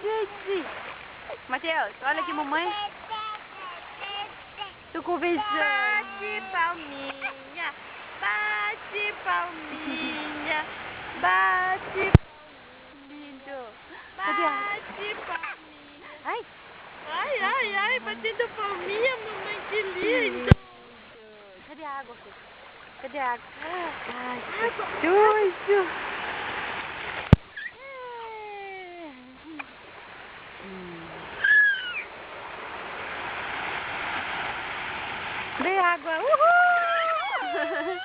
gente. Matheus, olha aqui, mamãe. Tô conversando. Bate palminha, bate palminha, bate Lindo. Cadê a... bate palminha. Ai. Ai, batendo palminha, mamãe, que lindo. Cadê a água, filho? Cadê a água? Ai, Água. que doido. Dê água. Uhul!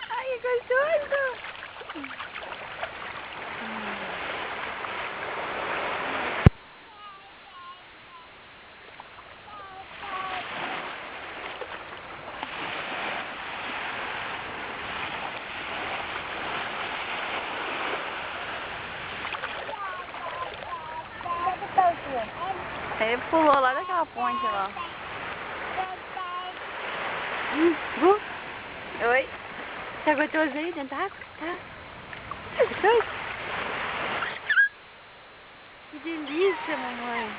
Ai, que gostoso. Ele pulou lá daquela ponte lá. Oi? Tá gostoso aí dentro da água? Tá? Tá gostoso? Que delícia, mamãe.